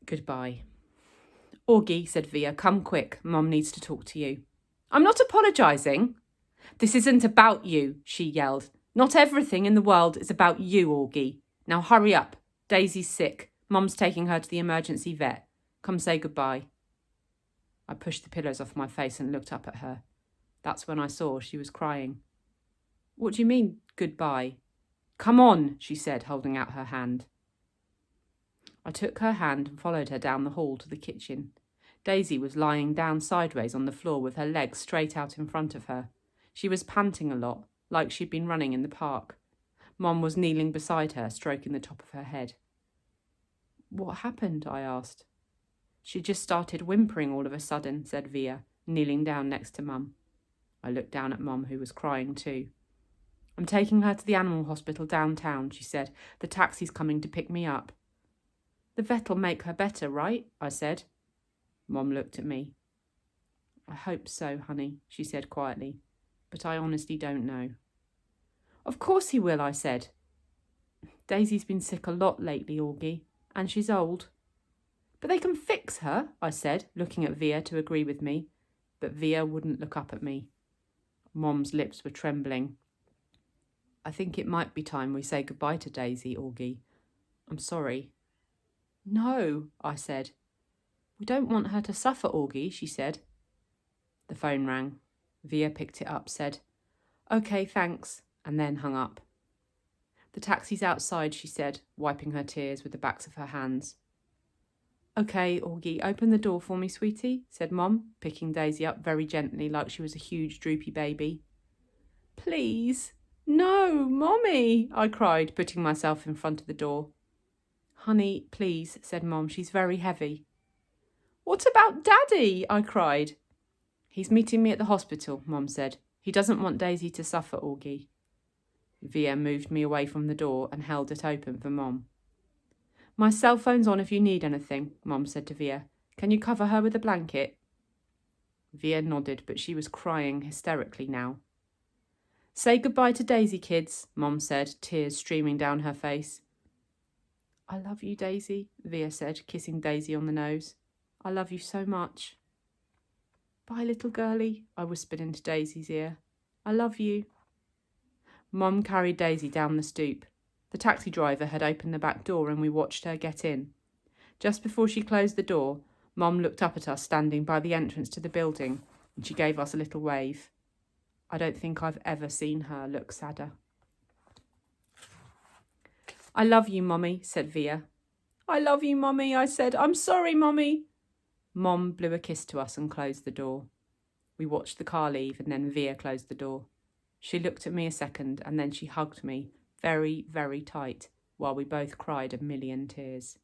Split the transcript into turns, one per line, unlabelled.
Goodbye. Augie, said Via, come quick. Mum needs to talk to you. I'm not apologising. This isn't about you, she yelled. Not everything in the world is about you, Augie. Now hurry up. Daisy's sick. Mum's taking her to the emergency vet. Come say goodbye. I pushed the pillows off my face and looked up at her. That's when I saw she was crying. What do you mean, goodbye? Come on, she said, holding out her hand. I took her hand and followed her down the hall to the kitchen. Daisy was lying down sideways on the floor with her legs straight out in front of her. She was panting a lot, like she'd been running in the park. Mom was kneeling beside her, stroking the top of her head. What happened? I asked. She just started whimpering all of a sudden, said Via, kneeling down next to Mum. I looked down at Mum, who was crying too. I'm taking her to the animal hospital downtown, she said. The taxi's coming to pick me up. The vet'll make her better, right? I said. Mom looked at me. I hope so, honey, she said quietly, but I honestly don't know. Of course he will, I said. Daisy's been sick a lot lately, Augie, and she's old. But they can fix her, I said, looking at Via to agree with me, but Via wouldn't look up at me. Mom's lips were trembling. I think it might be time we say goodbye to Daisy, Augie. I'm sorry. No, I said. We don't want her to suffer, Augie, she said. The phone rang. Via picked it up, said, OK, thanks, and then hung up. The taxi's outside, she said, wiping her tears with the backs of her hands. OK, Augie, open the door for me, sweetie, said Mom, picking Daisy up very gently like she was a huge droopy baby. Please. No, Mommy, I cried, putting myself in front of the door. Honey, please, said Mom, she's very heavy. What about Daddy? I cried. He's meeting me at the hospital, Mom said. He doesn't want Daisy to suffer, Augie. Via moved me away from the door and held it open for Mom. My cell phone's on if you need anything, Mom said to Via. Can you cover her with a blanket? Via nodded, but she was crying hysterically now. Say goodbye to Daisy, kids, Mom said, tears streaming down her face. I love you, Daisy, Via said, kissing Daisy on the nose. I love you so much. Bye, little girlie, I whispered into Daisy's ear. I love you. Mom carried Daisy down the stoop. The taxi driver had opened the back door and we watched her get in. Just before she closed the door, Mom looked up at us standing by the entrance to the building and she gave us a little wave. I don't think I've ever seen her look sadder. I love you, Mommy, said Via. I love you, Mommy, I said. I'm sorry, Mommy. Mom blew a kiss to us and closed the door. We watched the car leave and then Via closed the door. She looked at me a second and then she hugged me very, very tight while we both cried a million tears.